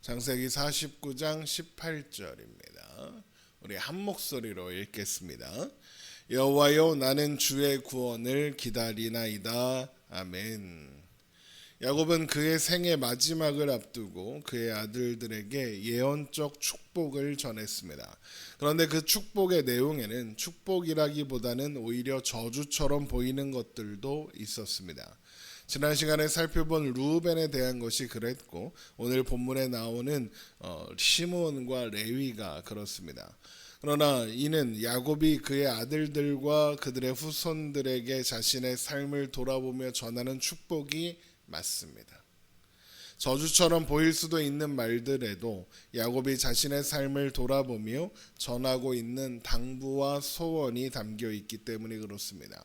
창세기 49장 18절입니다. 우리 한 목소리로 읽겠습니다. 여호와여, 나는 주의 구원을 기다리나이다. 아멘. 야곱은 그의 생의 마지막을 앞두고 그의 아들들에게 예언적 축복을 전했습니다. 그런데 그 축복의 내용에는 축복이라기보다는 오히려 저주처럼 보이는 것들도 있었습니다. 지난 시간에 살펴본 루벤에 대한 것이 그랬고, 오늘 본문에 나오는 시므온과 레위가 그렇습니다. 그러나 이는 야곱이 그의 아들들과 그들의 후손들에게 자신의 삶을 돌아보며 전하는 축복이 맞습니다. 저주처럼 보일 수도 있는 말들에도 야곱이 자신의 삶을 돌아보며 전하고 있는 당부와 소원이 담겨 있기 때문에 그렇습니다.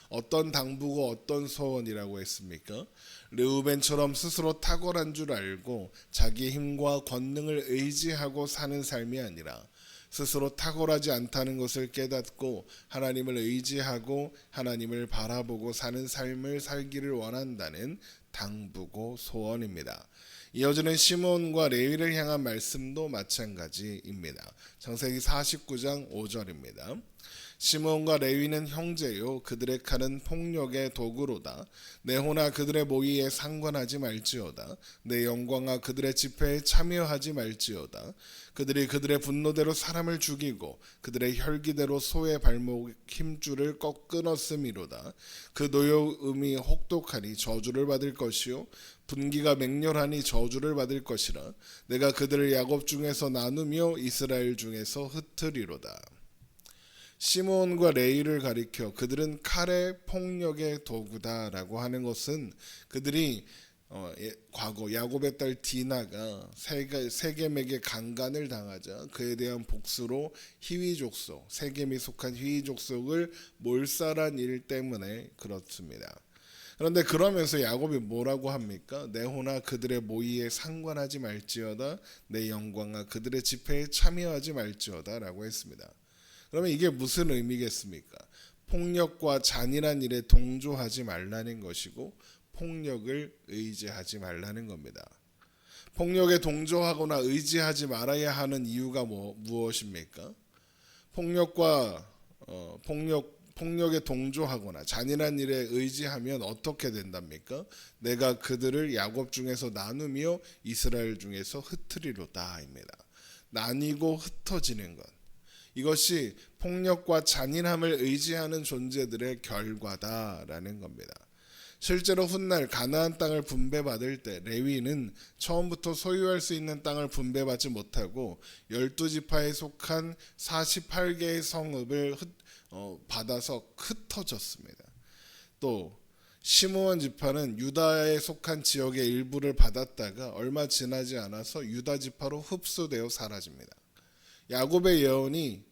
어떤 당부고 어떤 소원이라고 했습니까? 르우벤처럼 스스로 탁월한 줄 알고 자기 힘과 권능을 의지하고 사는 삶이 아니라 스스로 탁월하지 않다는 것을 깨닫고 하나님을 의지하고 하나님을 바라보고 사는 삶을 살기를 원한다는 당부고 소원입니다. 이어지는 시므온과 레위를 향한 말씀도 마찬가지입니다. 창세기 49장 5절입니다. 시므온과 레위는 형제요, 그들의 칼은 폭력의 도구로다. 내 호나 그들의 모의에 상관하지 말지어다. 내 영광아 그들의 집회에 참여하지 말지어다. 그들이 그들의 분노대로 사람을 죽이고 그들의 혈기대로 소의 발목 힘줄을 끊었음이로다. 그 노여움이 혹독하니 저주를 받을 것이요, 분기가 맹렬하니 저주를 받을 것이라. 내가 그들을 야곱 중에서 나누며 이스라엘 중에서 흩으리로다. 시므온과 레위를 가리켜 그들은 칼의 폭력의 도구다라고 하는 것은 그들이 과거 야곱의 딸 디나가 세겜에게 강간을 당하자 그에 대한 복수로 희위 족속, 세겜이 속한 희위 족속을 몰살한 일 때문에 그렇습니다. 그런데 그러면서 야곱이 뭐라고 합니까? 내 호나 그들의 모의에 상관하지 말지어다. 내 영광아 그들의 집회에 참여하지 말지어다 라고 했습니다. 그러면 이게 무슨 의미겠습니까? 폭력과 잔인한 일에 동조하지 말라는 것이고 폭력을 의지하지 말라는 겁니다. 폭력에 동조하거나 의지하지 말아야 하는 이유가 무엇입니까? 폭력에 동조하거나 잔인한 일에 의지하면 어떻게 된답니까? 내가 그들을 야곱 중에서 나누며 이스라엘 중에서 흩으리로다입니다. 나뉘고 흩어지는 것. 이것이 폭력과 잔인함을 의지하는 존재들의 결과다라는 겁니다. 실제로 훗날 가나안 땅을 분배받을 때 레위는 처음부터 소유할 수 있는 땅을 분배받지 못하고 12지파에 속한 48개의 성읍을 받아서 흩어졌습니다. 또 시므온 지파는 유다에 속한 지역의 일부를 받았다가 얼마 지나지 않아서 유다 지파로 흡수되어 사라집니다. 야곱의 예언이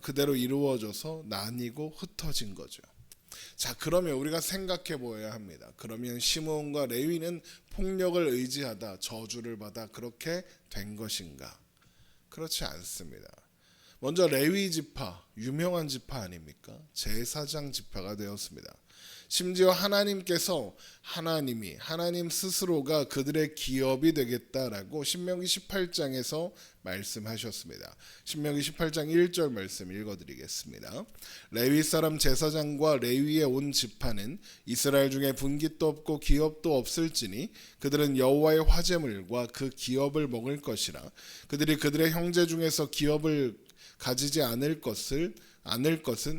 그대로 이루어져서 나뉘고 흩어진 거죠. 자, 그러면 우리가 생각해 보아야 합니다. 그러면 시므온과 레위는 폭력을 의지하다 저주를 받아 그렇게 된 것인가? 그렇지 않습니다. 먼저 레위 지파, 유명한 지파 아닙니까? 제사장 지파가 되었습니다. 심지어 하나님께서 하나님 스스로가 그들의 기업이 되겠다라고 신명기 18장에서 말씀하셨습니다. 신명기 18장 1절 말씀 읽어드리겠습니다. 레위 사람 제사장과 레위에 온 지파는 이스라엘 중에 분깃도 없고 기업도 없을지니 그들은 여호와의 화제물과 그 기업을 먹을 것이라. 그들이 그들의 형제 중에서 기업을 가지지 않을 것은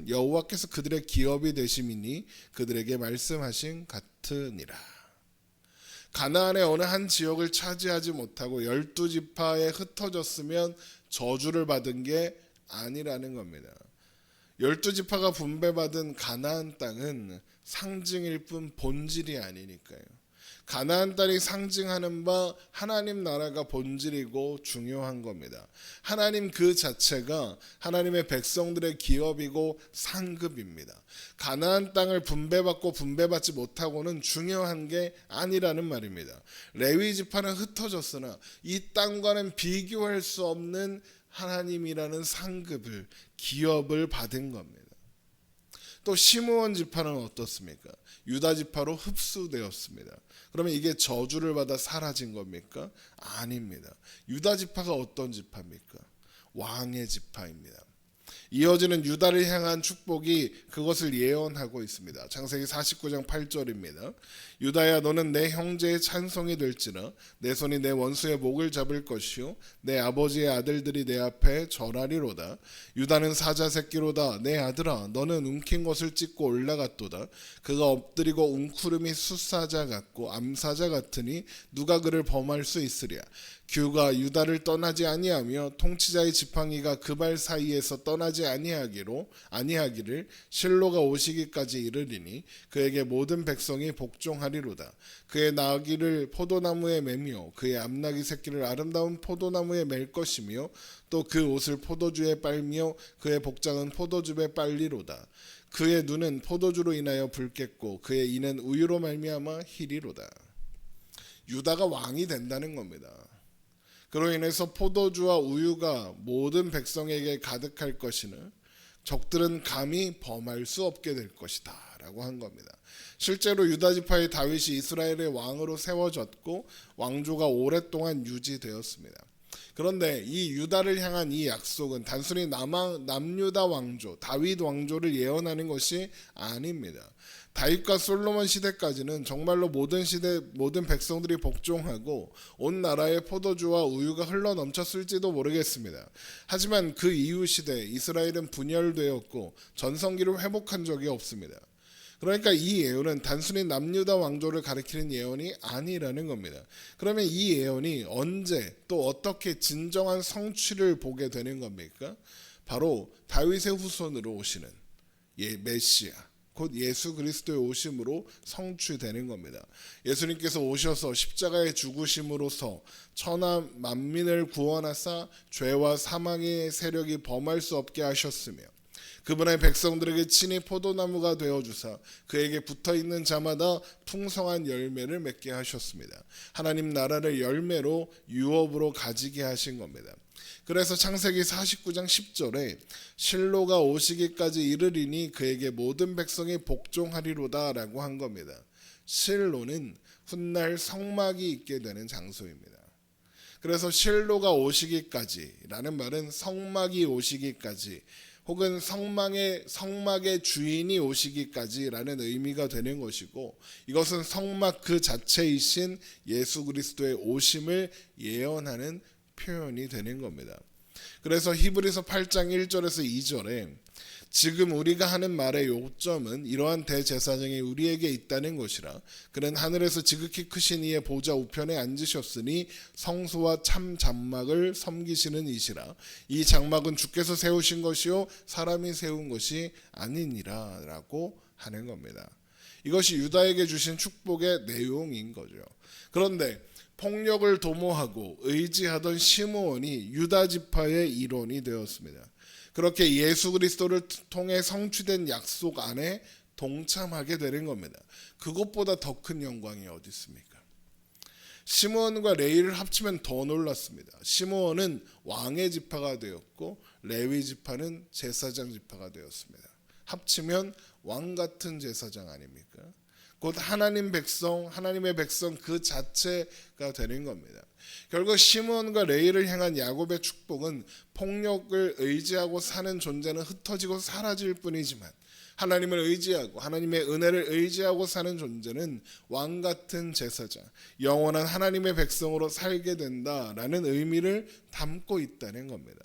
여호와께서 그들의 기업이 되심이니 그들에게 말씀하신 같으니라. 가나안의 어느 한 지역을 차지하지 못하고 12지파에 흩어졌으면 저주를 받은 게 아니라는 겁니다. 12지파가 분배받은 가나안 땅은 상징일 뿐 본질이 아니니까요. 가나안 땅이 상징하는 바 하나님 나라가 본질이고 중요한 겁니다. 하나님 그 자체가 하나님의 백성들의 기업이고 상급입니다. 가나안 땅을 분배받고 분배받지 못하고는 중요한 게 아니라는 말입니다. 레위 지파는 흩어졌으나 이 땅과는 비교할 수 없는 하나님이라는 상급을, 기업을 받은 겁니다. 또 시므온 지파는 어떻습니까? 유다 지파로 흡수되었습니다. 그러면 이게 저주를 받아 사라진 겁니까? 아닙니다. 유다 지파가 어떤 지파입니까? 왕의 지파입니다. 이어지는 유다를 향한 축복이 그것을 예언하고 있습니다. 창세기 49장 8절입니다. 유다야, 너는 내 형제의 찬송이 될지라. 내 손이 내 원수의 목을 잡을 것이요 내 아버지의 아들들이 내 앞에 절하리로다. 유다는 사자 새끼로다. 내 아들아, 너는 움킨 것을 찢고 올라갔도다. 그가 엎드리고 웅크름이 숫사자 같고 암사자 같으니 누가 그를 범할 수 있으랴. 규가 유다를 떠나지 아니하며 통치자의 지팡이가 그 발 사이에서 떠나지 아니하기를 실로가 오시기까지 이르리니 그에게 모든 백성이 복종하리로다. 그의 나귀를 포도나무에 매며 그의 암나귀 새끼를 아름다운 포도나무에 맬 것이며 또 그 옷을 포도주에 빨며 그의 복장은 포도즙에 빨리로다. 그의 눈은 포도주로 인하여 붉겠고 그의 이는 우유로 말미암아 희리로다. 유다가 왕이 된다는 겁니다. 그로 인해서 포도주와 우유가 모든 백성에게 가득할 것이나 적들은 감히 범할 수 없게 될 것이다 라고 한 겁니다. 실제로 유다 지파의 다윗이 이스라엘의 왕으로 세워졌고 왕조가 오랫동안 유지되었습니다. 그런데 이 유다를 향한 이 약속은 단순히 남유다 왕조, 다윗 왕조를 예언하는 것이 아닙니다. 다윗과 솔로몬 시대까지는 정말로 모든 백성들이 복종하고 온 나라에 포도주와 우유가 흘러 넘쳤을지도 모르겠습니다. 하지만 그 이후 시대 이스라엘은 분열되었고 전성기를 회복한 적이 없습니다. 그러니까 이 예언은 단순히 남유다 왕조를 가리키는 예언이 아니라는 겁니다. 그러면 이 예언이 언제 또 어떻게 진정한 성취를 보게 되는 겁니까? 바로 다윗의 후손으로 오시는 메시아, 곧 예수 그리스도의 오심으로 성취되는 겁니다. 예수님께서 오셔서 십자가의 죽으심으로써 천하 만민을 구원하사 죄와 사망의 세력이 범할 수 없게 하셨으며 그분의 백성들에게 친히 포도나무가 되어주사 그에게 붙어있는 자마다 풍성한 열매를 맺게 하셨습니다. 하나님 나라를 열매로 유업으로 가지게 하신 겁니다. 그래서 창세기 49장 10절에 실로가 오시기까지 이르리니 그에게 모든 백성이 복종하리로다 라고 한 겁니다. 실로는 훗날 성막이 있게 되는 장소입니다. 그래서 실로가 오시기까지 라는 말은 성막이 오시기까지 혹은 성막의 주인이 오시기까지라는 의미가 되는 것이고 이것은 성막 그 자체이신 예수 그리스도의 오심을 예언하는 표현이 되는 겁니다. 그래서 히브리서 8장 1절에서 2절에 지금 우리가 하는 말의 요점은 이러한 대제사장이 우리에게 있다는 것이라. 그는 하늘에서 지극히 크신 이의 보좌 우편에 앉으셨으니 성소와 참 장막을 섬기시는 이시라. 이 장막은 주께서 세우신 것이요 사람이 세운 것이 아니니라 라고 하는 겁니다. 이것이 유다에게 주신 축복의 내용인 거죠. 그런데 폭력을 도모하고 의지하던 시므온이 유다 지파의 일원이 되었습니다. 그렇게 예수 그리스도를 통해 성취된 약속 안에 동참하게 되는 겁니다. 그것보다 더 큰 영광이 어디 있습니까? 시므온과 레위를 합치면 더 놀랐습니다. 시므온은 왕의 지파가 되었고 레위 지파는 제사장 지파가 되었습니다. 합치면 왕 같은 제사장 아닙니까? 곧 하나님의 백성 그 자체가 되는 겁니다. 결국 시므온과 레위를 향한 야곱의 축복은 폭력을 의지하고 사는 존재는 흩어지고 사라질 뿐이지만 하나님을 의지하고 하나님의 은혜를 의지하고 사는 존재는 왕 같은 제사장, 영원한 하나님의 백성으로 살게 된다라는 의미를 담고 있다는 겁니다.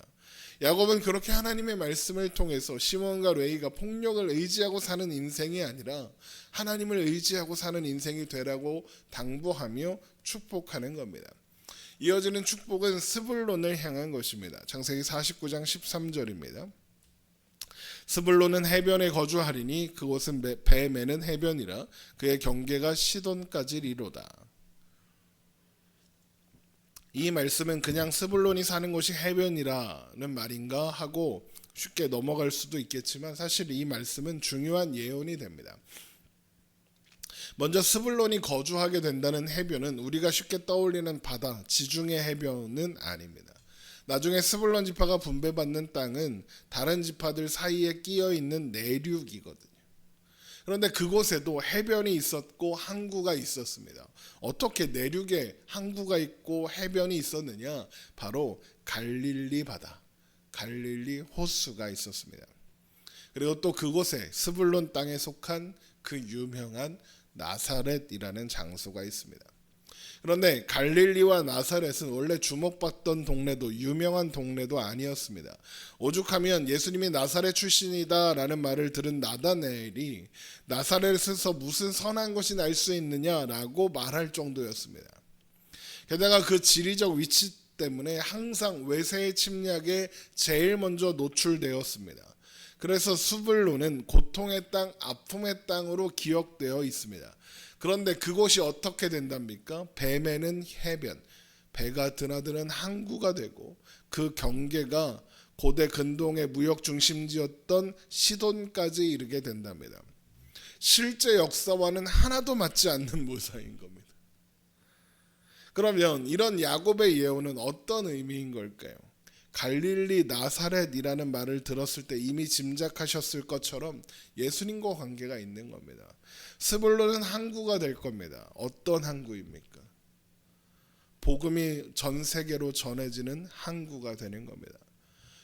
야곱은 그렇게 하나님의 말씀을 통해서 시몬과 레위가 폭력을 의지하고 사는 인생이 아니라 하나님을 의지하고 사는 인생이 되라고 당부하며 축복하는 겁니다. 이어지는 축복은 스불론을 향한 것입니다. 창세기 49장 13절입니다. 스불론은 해변에 거주하리니 그곳은 배 매는 해변이라 그의 경계가 시돈까지리로다. 이 말씀은 그냥 스불론이 사는 곳이 해변이라는 말인가 하고 쉽게 넘어갈 수도 있겠지만 사실 이 말씀은 중요한 예언이 됩니다. 먼저 스불론이 거주하게 된다는 해변은 우리가 쉽게 떠올리는 바다, 지중해 해변은 아닙니다. 나중에 스불론 지파가 분배받는 땅은 다른 지파들 사이에 끼어 있는 내륙이거든요. 그런데 그곳에도 해변이 있었고 항구가 있었습니다. 어떻게 내륙에 항구가 있고 해변이 있었느냐? 바로 갈릴리 바다, 갈릴리 호수가 있었습니다. 그리고 또 그곳에 스불론 땅에 속한 그 유명한 나사렛이라는 장소가 있습니다. 그런데 갈릴리와 나사렛은 원래 주목받던 동네도 유명한 동네도 아니었습니다. 오죽하면 예수님이 나사렛 출신이다라는 말을 들은 나다나엘이 나사렛에서 무슨 선한 것이 날 수 있느냐라고 말할 정도였습니다. 게다가 그 지리적 위치 때문에 항상 외세의 침략에 제일 먼저 노출되었습니다. 그래서 스불론은 고통의 땅, 아픔의 땅으로 기억되어 있습니다. 그런데 그곳이 어떻게 된답니까? 뱀에는 해변, 배가 드나드는 항구가 되고 그 경계가 고대 근동의 무역 중심지였던 시돈까지 이르게 된답니다. 실제 역사와는 하나도 맞지 않는 모사인 겁니다. 그러면 이런 야곱의 예언은 어떤 의미인 걸까요? 갈릴리 나사렛이라는 말을 들었을 때 이미 짐작하셨을 것처럼 예수님과 관계가 있는 겁니다. 스불론은 항구가 될 겁니다. 어떤 항구입니까? 복음이 전 세계로 전해지는 항구가 되는 겁니다.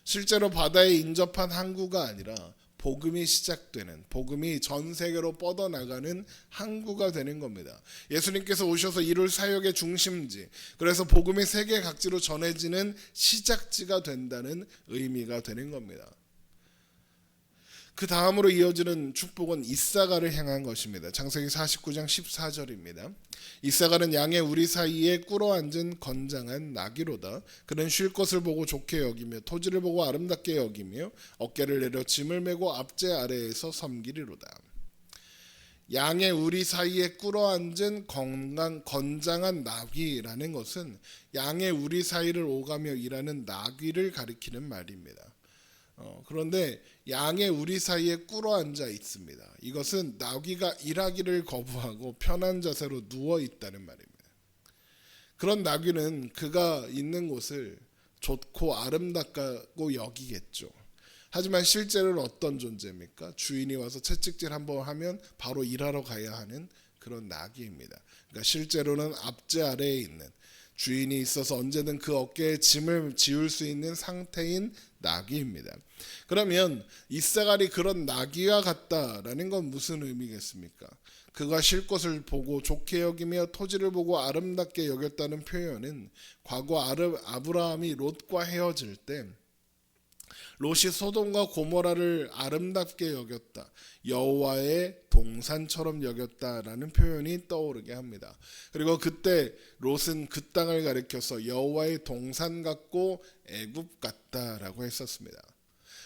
실제로 바다에 인접한 항구가 아니라 복음이 시작되는, 복음이 전 세계로 뻗어나가는 항구가 되는 겁니다. 예수님께서 오셔서 이룰 사역의 중심지, 그래서 복음이 세계 각지로 전해지는 시작지가 된다는 의미가 되는 겁니다. 그 다음으로 이어지는 축복은 이사가를 향한 것입니다. 창세기 49장 14절입니다. 이사가는 양의 우리 사이에 꿇어앉은 건장한 나귀로다. 그는 쉴 것을 보고 좋게 여기며 토지를 보고 아름답게 여기며 어깨를 내려 짐을 메고 앞제 아래에서 섬기리로다. 양의 우리 사이에 꿇어앉은 건장한 나귀라는 것은 양의 우리 사이를 오가며 일하는 나귀를 가리키는 말입니다. 그런데 양의 우리 사이에 꿇어앉아 있습니다. 이것은 나귀가 일하기를 거부하고 편한 자세로 누워 있다는 말입니다. 그런 나귀는 그가 있는 곳을 좋고 아름답고 여기겠죠. 하지만 실제로는 어떤 존재입니까? 주인이 와서 채찍질 한번 하면 바로 일하러 가야 하는 그런 나귀입니다. 그러니까 실제로는 앞제 아래에 있는, 주인이 있어서 언제든 그 어깨에 짐을 지울 수 있는 상태인 나귀입니다. 그러면 이사갈이 그런 나귀와 같다라는 건 무슨 의미겠습니까? 그가 쉴 것을 보고 좋게 여기며 토지를 보고 아름답게 여겼다는 표현은 과거 아브라함이 롯과 헤어질 때 롯이 소돔과 고모라를 아름답게 여겼다, 여호와의 동산처럼 여겼다라는 표현이 떠오르게 합니다. 그리고 그때 롯은 그 땅을 가리켜서 여호와의 동산 같고 애굽 같다라고 했었습니다.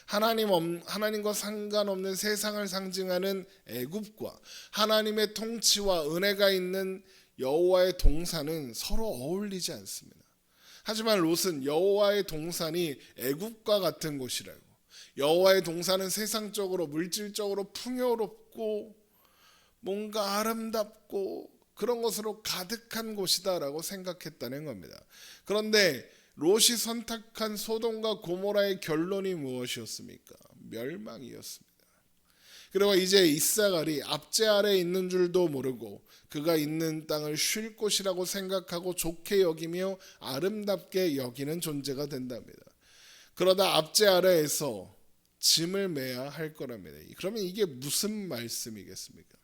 하나님과 상관없는 세상을 상징하는 애굽과 하나님의 통치와 은혜가 있는 여호와의 동산은 서로 어울리지 않습니다. 하지만 롯은 여호와의 동산이 애굽과 같은 곳이라고, 여호와의 동산은 세상적으로 물질적으로 풍요롭고 뭔가 아름답고 그런 것으로 가득한 곳이다라고 생각했다는 겁니다. 그런데 롯이 선택한 소돔과 고모라의 결론이 무엇이었습니까? 멸망이었습니다. 그리고 이제 이사갈이 앞제 아래에 있는 줄도 모르고 그가 있는 땅을 쉴 곳이라고 생각하고 좋게 여기며 아름답게 여기는 존재가 된답니다. 그러다 앞제 아래에서 짐을 매야 할 거랍니다. 그러면 이게 무슨 말씀이겠습니까?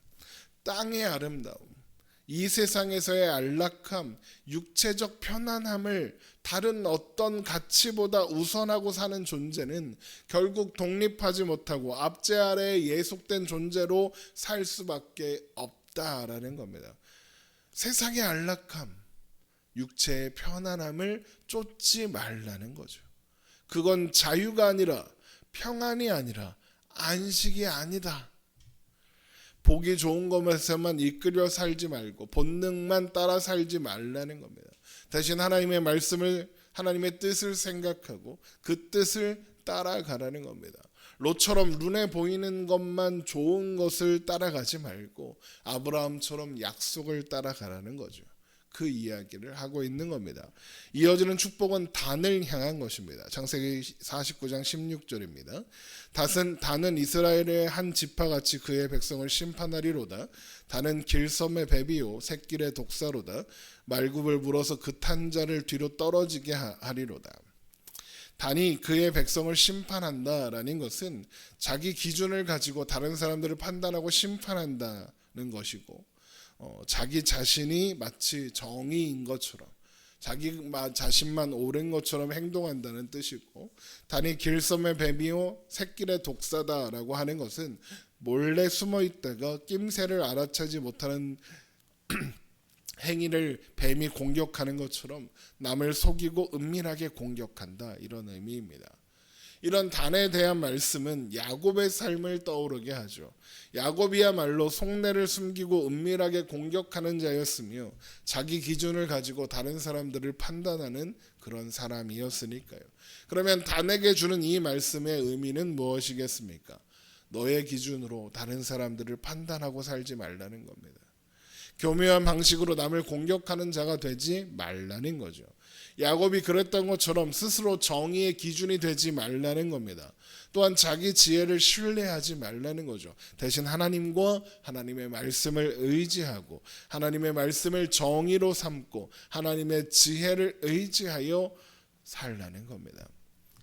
땅의 아름다움, 이 세상에서의 안락함, 육체적 편안함을 다른 어떤 가치보다 우선하고 사는 존재는 결국 독립하지 못하고 앞제 아래에 예속된 존재로 살 수밖에 없다라는 겁니다. 세상의 안락함, 육체의 편안함을 쫓지 말라는 거죠. 그건 자유가 아니라, 평안이 아니라 안식이 아니다. 보기 좋은 것에서만 이끌려 살지 말고 본능만 따라 살지 말라는 겁니다. 대신 하나님의 말씀을, 하나님의 뜻을 생각하고 그 뜻을 따라가라는 겁니다. 롯처럼 눈에 보이는 것만 좋은 것을 따라가지 말고 아브라함처럼 약속을 따라가라는 거죠. 그 이야기를 하고 있는 겁니다. 이어지는 축복은 단을 향한 것입니다. 창세기 49장 16절입니다. 단은 이스라엘의 한 지파같이 그의 백성을 심판하리로다. 단은 길섬의 뱀이요 샛길의 독사로다. 말굽을 물어서 그 탄 자를 뒤로 떨어지게 하리로다. 단이 그의 백성을 심판한다라는 것은 자기 기준을 가지고 다른 사람들을 판단하고 심판한다는 것이고, 자기 자신이 마치 정의인 것처럼 자기 자신만 옳은 것처럼 행동한다는 뜻이고, 단이 길섬의 뱀이요 샛길의 독사다라고 하는 것은 몰래 숨어 있다가 낌새를 알아채지 못하는 행위를 뱀이 공격하는 것처럼 남을 속이고 은밀하게 공격한다, 이런 의미입니다. 이런 단에 대한 말씀은 야곱의 삶을 떠오르게 하죠. 야곱이야말로 속내를 숨기고 은밀하게 공격하는 자였으며 자기 기준을 가지고 다른 사람들을 판단하는 그런 사람이었으니까요. 그러면 단에게 주는 이 말씀의 의미는 무엇이겠습니까? 너의 기준으로 다른 사람들을 판단하고 살지 말라는 겁니다. 교묘한 방식으로 남을 공격하는 자가 되지 말라는 거죠. 야곱이 그랬던 것처럼 스스로 정의의 기준이 되지 말라는 겁니다. 또한 자기 지혜를 신뢰하지 말라는 거죠. 대신 하나님과 하나님의 말씀을 의지하고 하나님의 말씀을 정의로 삼고 하나님의 지혜를 의지하여 살라는 겁니다.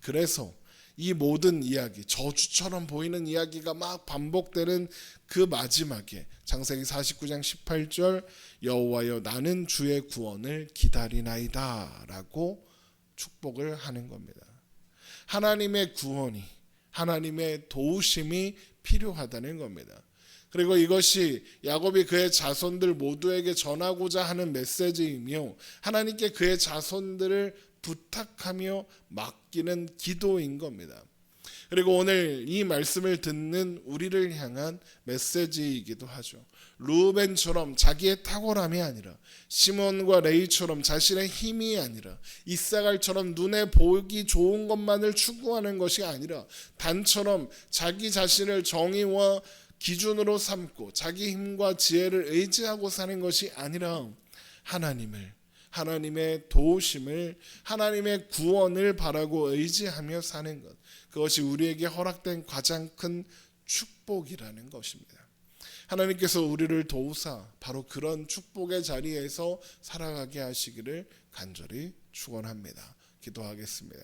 그래서 이 모든 이야기, 저주처럼 보이는 이야기가 막 반복되는 그 마지막에 창세기 49장 18절 여호와여 나는 주의 구원을 기다리나이다 라고 축복을 하는 겁니다. 하나님의 구원이, 하나님의 도우심이 필요하다는 겁니다. 그리고 이것이 야곱이 그의 자손들 모두에게 전하고자 하는 메시지이며 하나님께 그의 자손들을 부탁하며 맡기는 기도인 겁니다. 그리고 오늘 이 말씀을 듣는 우리를 향한 메시지이기도 하죠. 루벤처럼 자기의 탁월함이 아니라, 시몬과 레이처럼 자신의 힘이 아니라, 이사갈처럼 눈에 보기 좋은 것만을 추구하는 것이 아니라, 단처럼 자기 자신을 정의와 기준으로 삼고 자기 힘과 지혜를 의지하고 사는 것이 아니라 하나님의 도우심을, 하나님의 구원을 바라고 의지하며 사는 것, 그것이 우리에게 허락된 가장 큰 축복이라는 것입니다. 하나님께서 우리를 도우사 바로 그런 축복의 자리에서 살아가게 하시기를 간절히 축원합니다. 기도하겠습니다.